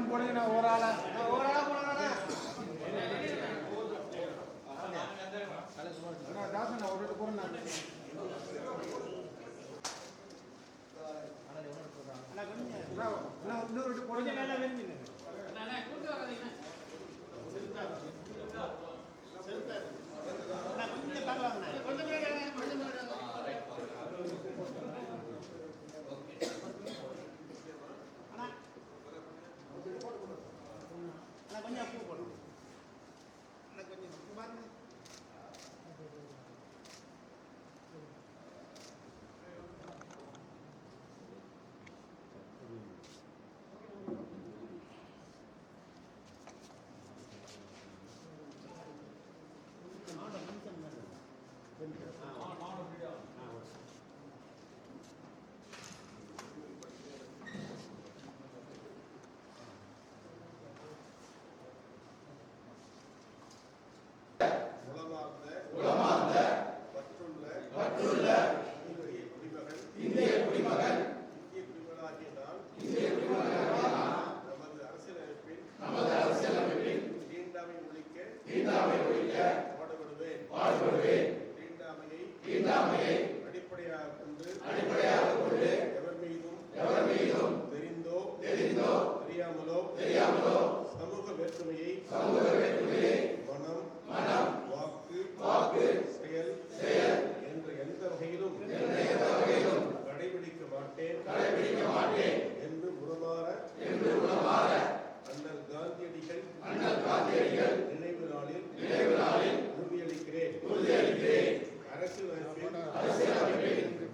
போடுங்க ஒரு ஆளா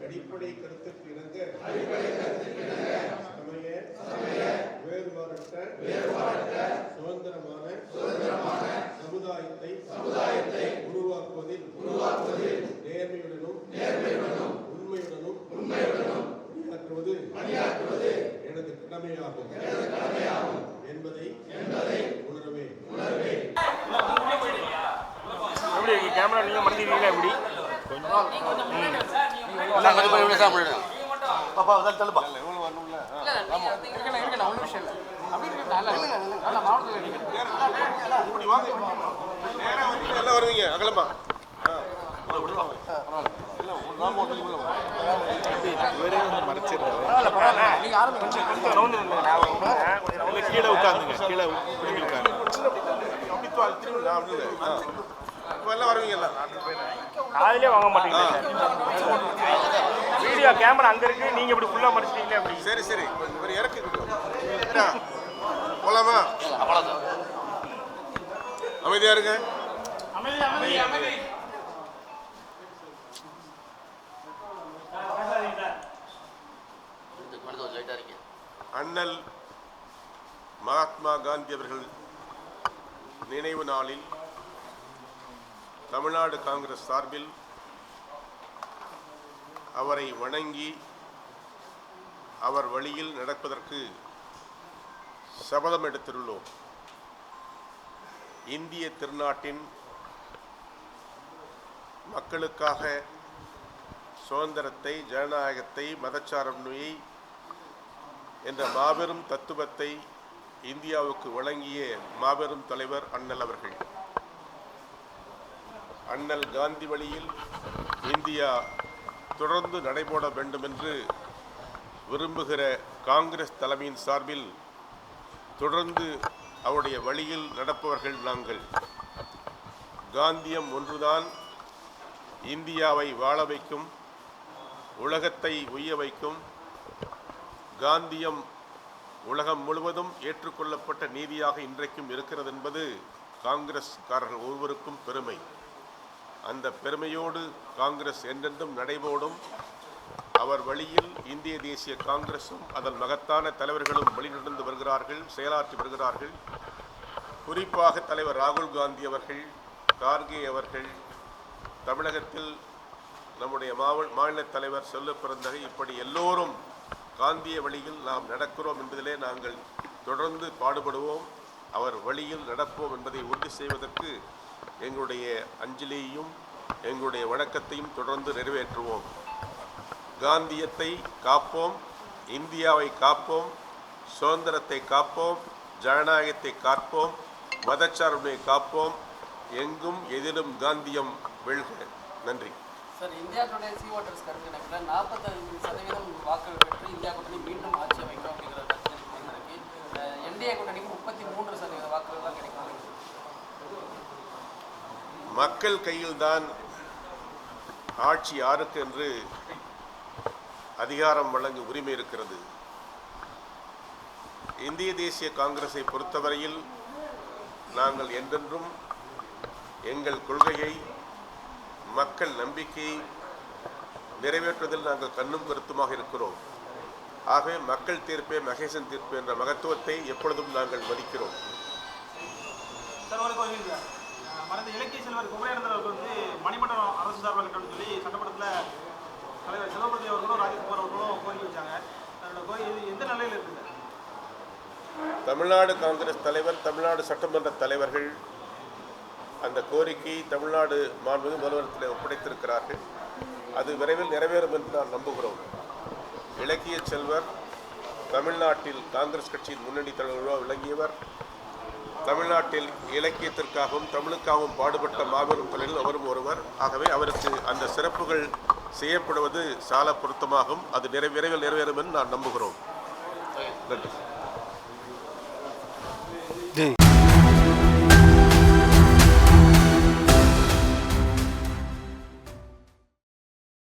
அடிப்படை கருத்துக்கு இணங்க வேறுபாடற்ற சுதந்திரமான சமுதாயத்தை உருவாக்குவதில் நேர்மையுடனும் உண்மையுடனும் பணியாற்றுவது எனது கடமையாகும் என்பதை உணரவே. கேமரா நீங்க மறந்துட்டீங்களா? எப்படி பாப்பா அதான் தள்ளுப்பா. எவ்வளவு வரணும்ல? ஆமா இருக்கணும் ஒன்றும் விஷயம் இல்லை. அப்படி இருக்கா? மாவட்டத்தில் இப்படி வாங்க, நேராக வந்து எல்லாம் வருவீங்க அகலமா. கீழே உட்காந்துங்க, கீழே உட்காந்து எல்லாம் வருவீங்கல்ல. காலையிலே வாங்க மாட்டீங்க. வீடியோ கேமரா அங்க இருக்கு, நீங்க இப்படி ஃபுல்லா மறைச்சிட்டீங்களே அப்படி. சரி ஒரு இறக்கு போலாமா? அமைதியா இருங்க. அண்ணல் மகாத்மா காந்தி அவர்கள் நினைவு நாளில் தமிழ்நாடு காங்கிரஸ் சார்பில் அவரை வணங்கி அவர் வழியில் நடப்பதற்கு சபதம் எடுத்துள்ளோம். இந்திய திருநாட்டின் மக்களுக்காக சுதந்திரத்தை, ஜனநாயகத்தை, மதச்சார்பின்மையை என்ற மாபெரும் தத்துவத்தை இந்தியாவுக்கு வழங்கிய மாபெரும் தலைவர் அண்ணல் அவர்கள். அண்ணல் காந்தி வழியில் இந்தியா தொடர்ந்து நடைபோட வேண்டும் என்று விரும்புகிற காங்கிரஸ் தலைமையின் சார்பில் தொடர்ந்து அவருடைய வழியில் நடப்பவர்கள் நாங்கள். காந்தியம் ஒன்றுதான் இந்தியாவை வாழ வைக்கும், உலகத்தை உய்ய வைக்கும். காந்தியம் உலகம் முழுவதும் ஏற்றுக்கொள்ளப்பட்ட நீதியாக இன்றைக்கும் இருக்கிறது என்பது காங்கிரஸ்காரர்கள் ஒவ்வொருவருக்கும் பெருமை. அந்த பெருமையோடு காங்கிரஸ் என்றென்றும் நடைபோடும். அவர் வழியில் இந்திய தேசிய காங்கிரசும் அதன் மகத்தான தலைவர்களும் வழிநடந்து வருகிறார்கள், செயலாற்றி வருகிறார்கள். குறிப்பாக தலைவர் ராகுல் காந்தி அவர்கள், கார்கே அவர்கள், தமிழகத்தில் நம்முடைய மாநில தலைவர் செல்வ பிறந்தகை, இப்படி எல்லோரும் காந்திய வழியில் நாம் நடக்கிறோம் என்பதிலே நாங்கள் தொடர்ந்து பாடுபடுவோம். அவர் வழியில் நடப்போம் என்பதை உறுதி செய்வதற்கு எங்களுடைய அஞ்சலியையும் எங்களுடைய வணக்கத்தையும் தொடர்ந்து நிறைவேற்றுவோம். காந்தியத்தை காப்போம், இந்தியாவை காப்போம், சுதந்திரத்தை காப்போம், ஜனநாயகத்தை காப்போம், மதச்சார்பினை காப்போம், எங்கும் எதிலும் காந்தியம் வெல்க. நன்றி. Sir, India today C waters கருத்து கணக்கில் 45% வாக்குகள் பெற்று இந்தியா கூட்டணி மீண்டும் ஆட்சி அமைக்கும் அப்படிங்கிற கருத்து கணக்கு என்டிஏ கூட்டணிக்கு 33% வாக்குகள் தான் கிடைக்கும். மக்கள் கையில்தான் ஆட்சி யாருக்கு என்று அதிகாரம் வழங்கும் உரிமை இருக்கிறது. இந்திய தேசிய காங்கிரஸை பொறுத்தவரையில் நாங்கள் என்றென்றும் எங்கள் கொள்கையை, மக்கள் நம்பிக்கையை நிறைவேற்றுவதில் நாங்கள் கண்ணும் கருத்துமாக இருக்கிறோம். ஆகவே மக்கள் தீர்ப்பே மகேசன் தீர்ப்பு என்ற மகத்துவத்தை எப்பொழுதும் நாங்கள் மதிக்கிறோம். மறந்த இலக்கிய செல்வர் குமரேந்திரன் அவர்கள் வந்து மணிமண்டலம் அரசு சார்பாக கட்டணும்னு சொல்லி சட்டமன்றத்தில் தலைவர் செல்வபதி அவர்களும் ராஜ்குமார் அவர்களும் கோரிக்கை வச்சாங்க. அதோட கோரிக்கை எந்த நிலையில் இருக்குது? தமிழ்நாடு காங்கிரஸ் தலைவர், தமிழ்நாடு சட்டமன்ற தலைவர்கள் அந்த கோரிக்கை தமிழ்நாடு மாண்புமிகு முதல்வரத்தில் ஒப்படைத்திருக்கிறார்கள். அது விரைவில் நிறைவேறும் என்று நான் நம்புகிறோம். இலக்கிய செல்வர் தமிழ்நாட்டில் காங்கிரஸ் கட்சியின் முன்னணி தலைவர்களாக விளங்கியவர். தமிழ்நாட்டில் இலக்கியத்திற்காகவும் தமிழுக்காகவும் பாடுபட்ட மாபெரும் தலைவர்கள் அவரும் ஒருவர். ஆகவே அவருக்கு அந்த சிறப்புகள் செய்யப்படுவது சால பொருத்தமாகும். அது விரைவில் நிறைவேறும் என்று நான் நம்புகிறோம். நன்றி.